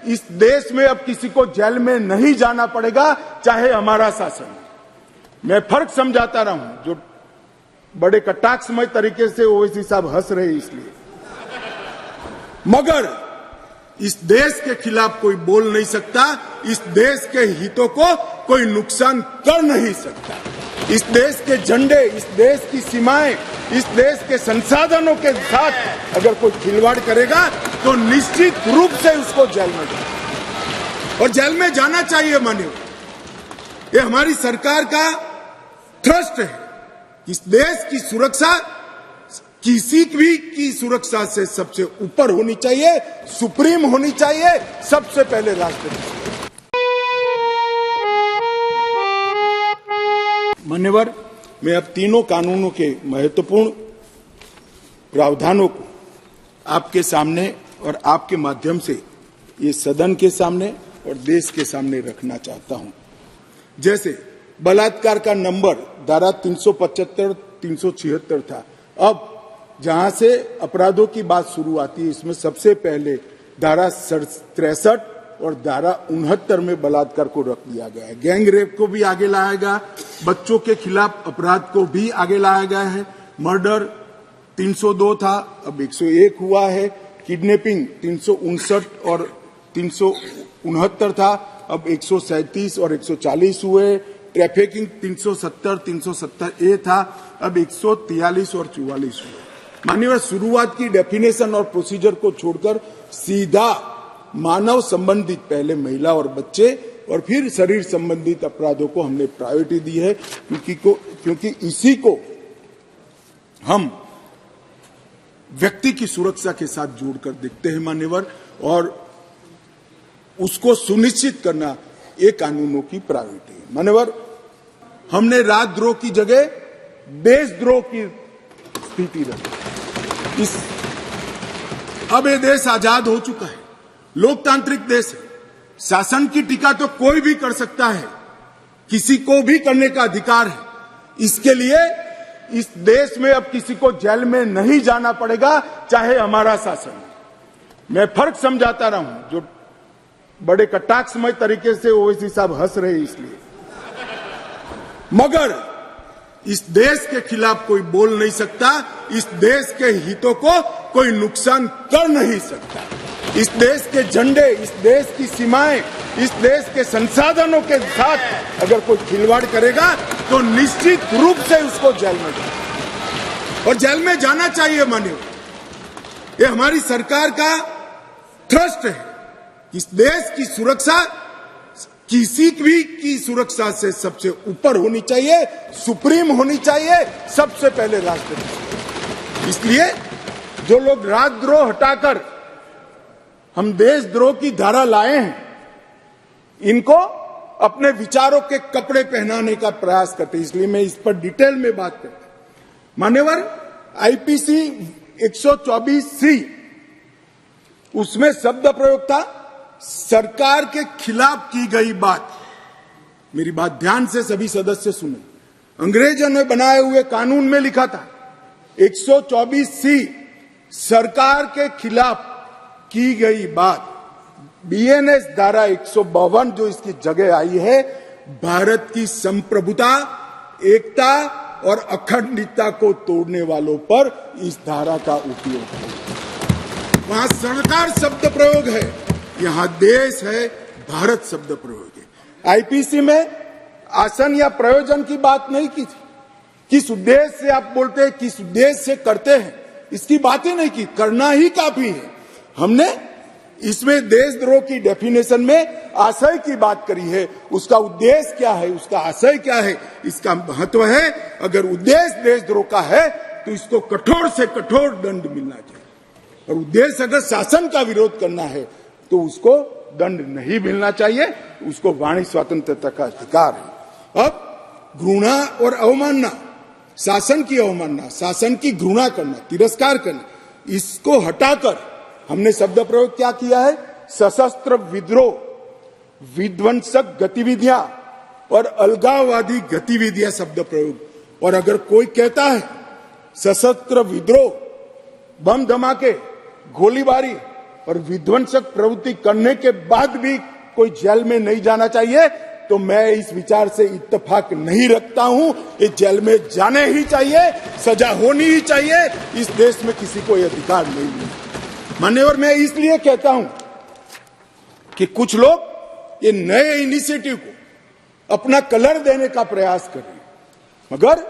इस देश में अब किसी को जेल में नहीं जाना पड़ेगा, चाहे हमारा शासन हो। मैं फर्क समझाता रहा हूं, जो बड़े कटाक्षमय तरीके से ओवैसी साहब हंस रहे इसलिए, मगर इस देश के खिलाफ कोई बोल नहीं सकता, इस देश के हितों को कोई नुकसान कर नहीं सकता। इस देश के झंडे, इस देश की सीमाएं, इस देश के संसाधनों के साथ अगर कोई खिलवाड़ करेगा तो निश्चित रूप से उसको जेल में जाना, और जेल में जाना चाहिए। मानिए, ये हमारी सरकार का थ्रस्ट है। इस देश की सुरक्षा किसी भी की सुरक्षा से सबसे ऊपर होनी चाहिए, सुप्रीम होनी चाहिए, सबसे पहले राष्ट्रपति। मान्यवर, मैं अब तीनों कानूनों के महत्वपूर्ण प्रावधानों को आपके सामने और आपके माध्यम से ये सदन के सामने और देश के सामने रखना चाहता हूं। जैसे बलात्कार का नंबर धारा 375, 376 था, अब जहां से अपराधों की बात शुरू आती है, इसमें सबसे पहले धारा 63 और धारा 69 में बलात्कार को रख दिया गया है। गैंग रेप को भी आगे लाया गया, बच्चों के खिलाफ अपराध को भी आगे लाया गया है। मर्डर 302 था, अब 101 हुआ है। किडनैपिंग 359 और 369 था, अब 137 और 140 हुए। ट्रैफिकिंग 370, 370A था, अब 143 और 44 हुए। माननीय, शुरुआत की डेफिनेशन और प्रोसीजर को छोड़कर सीधा मानव संबंधित, पहले महिला और बच्चे और फिर शरीर संबंधित अपराधों को हमने प्रायोरिटी दी है, क्योंकि इसी को हम व्यक्ति की सुरक्षा के साथ जोड़कर देखते हैं मान्यवर, और उसको सुनिश्चित करना ये कानूनों की प्रायोरिटी है। मान्यवर, हमने राजद्रोह की जगह देशद्रोह की स्थिति रखी। अब ये देश आजाद हो चुका है, लोकतांत्रिक देश है। शासन की टीका तो कोई भी कर सकता है, किसी को भी करने का अधिकार है। इसके लिए इस देश में अब किसी को जेल में नहीं जाना पड़ेगा, चाहे हमारा शासन हो। मैं फर्क समझाता रहा हूं, जो बड़े कटाक्षमय तरीके से ओवैसी साहब हंस रहे इसलिए, मगर इस देश के खिलाफ कोई बोल नहीं सकता, इस देश के हितों को कोई नुकसान कर नहीं सकता। इस देश के झंडे, इस देश की सीमाएं, इस देश के संसाधनों के साथ अगर कोई खिलवाड़ करेगा तो निश्चित रूप से उसको जेल में जाना, और जेल में जाना चाहिए। मानिए, ये हमारी सरकार का थ्रस्ट है। इस देश की सुरक्षा किसी भी की सुरक्षा से सबसे ऊपर होनी चाहिए, सुप्रीम होनी चाहिए, सबसे पहले राष्ट्रपति। इसलिए जो लोग राजद्रोह हटाकर हम देशद्रोह की धारा लाए हैं, इनको अपने विचारों के कपड़े पहनाने का प्रयास करते हैं। इसलिए मैं इस पर डिटेल में बात करता हूं। मान्यवर, आईपीसी 124C, उसमें शब्द प्रयोग था सरकार के खिलाफ की गई बात। मेरी बात ध्यान से सभी सदस्य सुने। अंग्रेजों ने बनाए हुए कानून में लिखा था 124C, सरकार के खिलाफ की गई बात। बीएनएस धारा 152 जो इसकी जगह आई है, भारत की संप्रभुता, एकता और अखंडता को तोड़ने वालों पर इस धारा का उपयोग है। वहां सरकार शब्द प्रयोग है, यहां देश है, भारत शब्द प्रयोग है। आईपीसी में आसन या प्रयोजन की बात नहीं की थी। किस उद्देश्य से आप बोलते हैं, किस उद्देश्य से करते हैं, इसकी बात ही नहीं की। करना ही काफी है। हमने इसमें देशद्रोह की डेफिनेशन में आशय की बात करी है, उसका उद्देश्य क्या है, उसका आशय क्या है, इसका महत्व है। अगर उद्देश्य देशद्रोह का है तो इसको कठोर से कठोर दंड मिलना चाहिए, और उद्देश्य अगर शासन का विरोध करना है तो उसको दंड नहीं मिलना चाहिए, उसको वाणी स्वतंत्रता का अधिकार है। अब घृणा और अवमानना, शासन की अवमानना, शासन की घृणा करना, तिरस्कार करना, इसको हटाकर हमने शब्द प्रयोग क्या किया है, सशस्त्र विद्रोह, विध्वंसक गतिविधियां और अलगाववादी गतिविधियां शब्द प्रयोग। और अगर कोई कहता है सशस्त्र विद्रोह, बम धमाके, गोलीबारी और विध्वंसक प्रवृत्ति करने के बाद भी कोई जेल में नहीं जाना चाहिए, तो मैं इस विचार से इत्तेफाक नहीं रखता हूं। ये जेल में जाने ही चाहिए, सजा होनी ही चाहिए। इस देश में किसी को यह अधिकार नहीं है। मान्यवर, मैं इसलिए कहता हूं कि कुछ लोग ये नए इनिशिएटिव को अपना कलर देने का प्रयास कर रहे हैं, मगर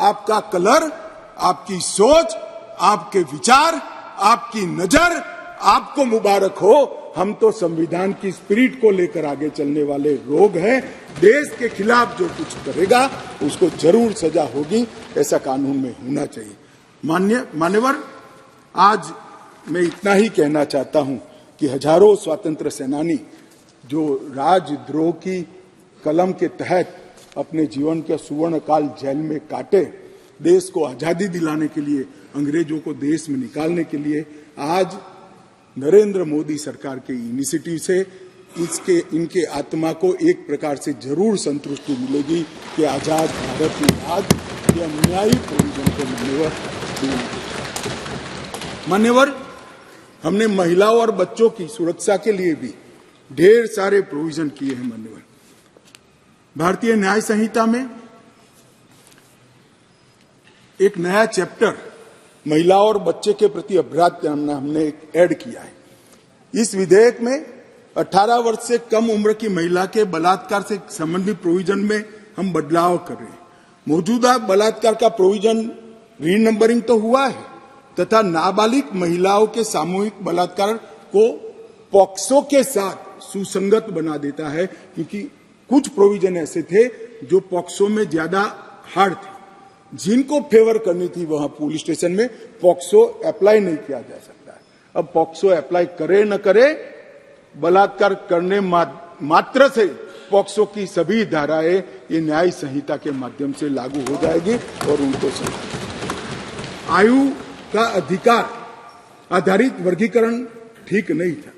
आपका कलर, आपकी सोच, आपके विचार, आपकी नजर आपको मुबारक हो। हम तो संविधान की स्पिरिट को लेकर आगे चलने वाले लोग हैं। देश के खिलाफ जो कुछ करेगा उसको जरूर सजा होगी, ऐसा कानून में होना चाहिए। मान्यवर, आज मैं इतना ही कहना चाहता हूं कि हजारों स्वतंत्र सेनानी जो राजद्रोह की कलम के तहत अपने जीवन के सुवर्ण काल जेल में काटे, देश को आजादी दिलाने के लिए, अंग्रेजों को देश में निकालने के लिए, आज नरेंद्र मोदी सरकार के इनिशिएटिव से इनके आत्मा को एक प्रकार से जरूर संतुष्टि मिलेगी कि आजाद भारत में आज ये अन्यायी प्रोविजन को मान्यवर, हमने महिलाओं और बच्चों की सुरक्षा के लिए भी ढेर सारे प्रोविजन किए हैं। मान्यवर, भारतीय न्याय संहिता में एक नया चैप्टर महिलाओं और बच्चे के प्रति अपराध हमने ऐड किया है। इस विधेयक में 18 वर्ष से कम उम्र की महिला के बलात्कार से संबंधित प्रोविजन में हम बदलाव कर रहे हैं। मौजूदा बलात्कार का प्रोविजन रीनंबरिंग तो हुआ है तथा नाबालिग महिलाओं के सामूहिक बलात्कार को पॉक्सो के साथ सुसंगत बना देता है, क्योंकि कुछ प्रोविजन ऐसे थे जो पॉक्सो में ज्यादा हार्ड थे। जिनको फेवर करनी थी वहां पुलिस स्टेशन में पॉक्सो अप्लाई नहीं किया जा सकता है। अब पॉक्सो अप्लाई करे न करे, बलात्कार करने मात्र से पॉक्सो की सभी धाराएं ये न्याय संहिता के माध्यम से लागू हो जाएगी और उनको आयु का अधिकार आधारित वर्गीकरण ठीक नहीं था।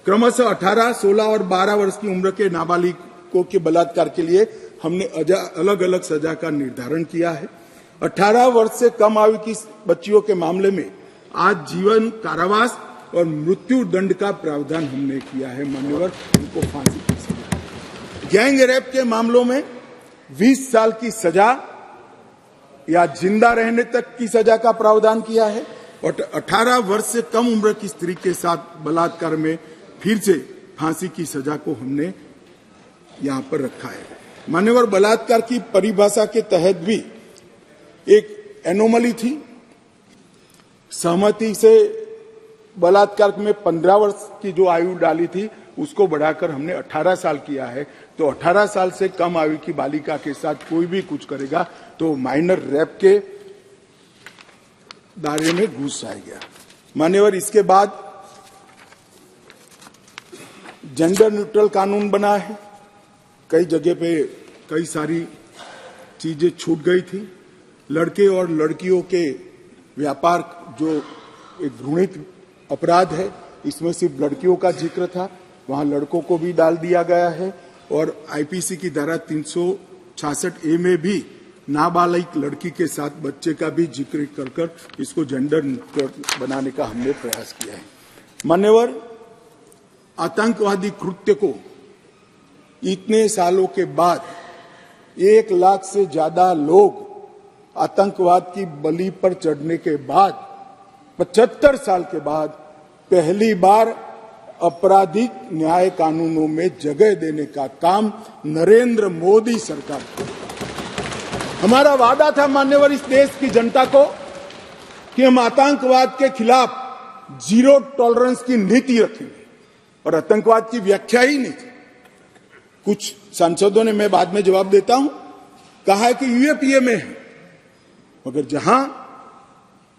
क्रमशः 18, 16 और 12 वर्ष की उम्र के नाबालिगों के बलात्कार के लिए हमने अलग अलग सजा का निर्धारण किया है। 18 वर्ष से कम आयु की बच्चियों के मामले में आज जीवन कारावास और मृत्यु दंड का प्रावधान हमने किया है। मान्यवर, उनको फांसी की सजा। गैंग रेप के मामलों में 20 साल की सजा या जिंदा रहने तक की सजा का प्रावधान किया है और 18 वर्ष से कम उम्र की स्त्री के साथ बलात्कार में फिर से फांसी की सजा को हमने यहां पर रखा है। मान्यवर, बलात्कार की परिभाषा के तहत भी एक एनोमली थी। सहमति से बलात्कार में 15 वर्ष की जो आयु डाली थी उसको बढ़ाकर हमने 18 साल किया है। तो 18 साल से कम आयु की बालिका के साथ कोई भी कुछ करेगा तो माइनर रेप के दायरे में घुस जाएगा। मान्यवर, इसके बाद जेंडर न्यूट्रल कानून बना है। कई जगह पे कई सारी चीजें छूट गई थी। लड़के और लड़कियों के व्यापार जो एक घृणित अपराध है, इसमें सिर्फ लड़कियों का जिक्र था, वहां लड़कों को भी डाल दिया गया है। और आईपीसी की धारा 366A में भी नाबालिग लड़की के साथ बच्चे का भी जिक्र कर इसको जेंडर न्यूट्रल बनाने का हमने प्रयास किया है। मान्यवर, आतंकवादी कृत्य को इतने सालों के बाद 1 लाख से ज्यादा लोग आतंकवाद की बलि पर चढ़ने के बाद 75 साल के बाद पहली बार आपराधिक न्याय कानूनों में जगह देने का काम नरेंद्र मोदी सरकार को। हमारा वादा था मान्यवर इस देश की जनता को कि हम आतंकवाद के खिलाफ जीरो टॉलरेंस की नीति रखेंगे और आतंकवाद की व्याख्या ही नहीं थी। कुछ सांसदों ने, मैं बाद में जवाब देता हूं, कहा है कि यूएपीए में है, मगर जहां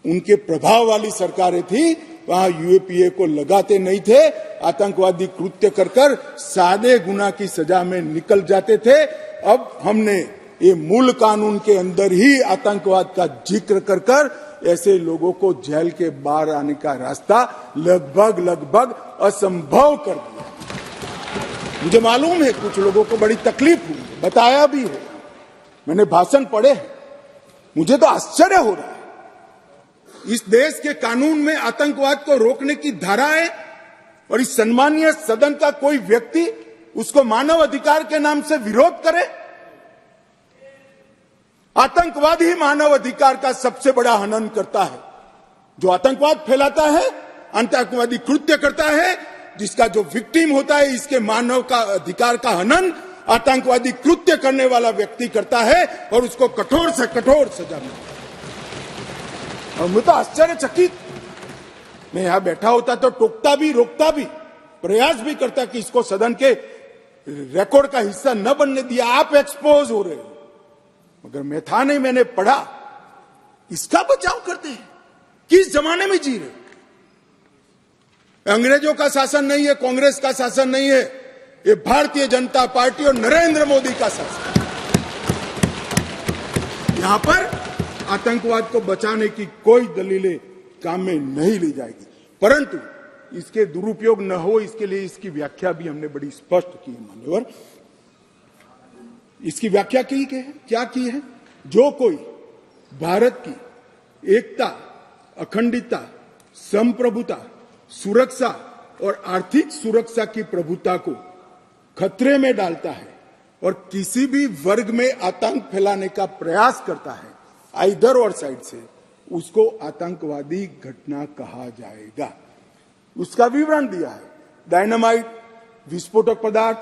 उनके प्रभाव वाली सरकारें थी वहां यूएपीए को लगाते नहीं थे। आतंकवादी कृत्य कर सादे गुना की सजा में निकल जाते थे। अब हमने ये मूल कानून के अंदर ही आतंकवाद का जिक्र कर ऐसे लोगों को जेल के बाहर आने का रास्ता लगभग असंभव कर दिया। मुझे मालूम है कुछ लोगों को बड़ी तकलीफ हुई, बताया भी है, मैंने भाषण पढ़े हैं, मुझे तो आश्चर्य हो रहा है। इस देश के कानून में आतंकवाद को रोकने की धाराएं और इस सम्मानीय सदन का कोई व्यक्ति उसको मानव अधिकार के नाम से विरोध करे? आतंकवादी मानव अधिकार का सबसे बड़ा हनन करता है। जो आतंकवाद फैलाता है, आतंकवादी कृत्य करता है, जिसका जो विक्टिम होता है, इसके मानव का अधिकार का हनन आतंकवादी कृत्य करने वाला व्यक्ति करता है और उसको कठोर से कठोर सजा मिलती है। और मैं तो आश्चर्यचकित, मैं यहां बैठा होता तो टोकता भी, रोकता भी, प्रयास भी करता कि इसको सदन के रिकॉर्ड का हिस्सा न बनने दिया। आप एक्सपोज हो रहे हो, मगर मैं था नहीं, मैंने पढ़ा। इसका बचाव करते हैं। किस जमाने में जी रहे? अंग्रेजों का शासन नहीं है, कांग्रेस का शासन नहीं है, ये भारतीय जनता पार्टी और नरेंद्र मोदी का शासन। यहां पर आतंकवाद को बचाने की कोई दलीलें काम में नहीं ली जाएगी, परंतु इसके दुरुपयोग न हो इसके लिए इसकी व्याख्या भी हमने बड़ी स्पष्ट की है। मान्यवर, इसकी व्याख्या की है, क्या की है? जो कोई भारत की एकता, अखंडता, संप्रभुता, सुरक्षा और आर्थिक सुरक्षा की प्रभुता को खतरे में डालता है और किसी भी वर्ग में आतंक फैलाने का प्रयास करता है, आइदर और साइड से, उसको आतंकवादी घटना कहा जाएगा। उसका विवरण दिया है। डायनामाइट, विस्फोटक पदार्थ,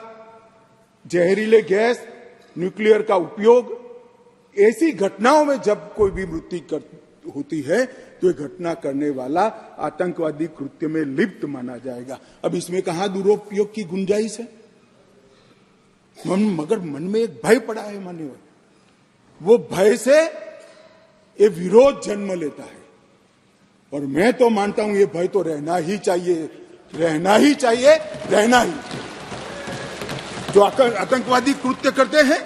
जहरीले गैस, न्यूक्लियर का उपयोग, ऐसी घटनाओं में जब कोई भी मृत्यु होती है तो ये घटना करने वाला आतंकवादी कृत्य में लिप्त माना जाएगा। अब इसमें कहां दुरुपयोग की गुंजाइश है? मगर मन में एक भय पड़ा है मान्यवर, वो भय से ये विरोध जन्म लेता है। और मैं तो मानता हूं ये भय तो रहना ही चाहिए, रहना ही चाहिए, रहना ही। जो आतंकवादी कृत्य करते हैं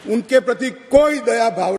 उनके प्रति कोई दया भाव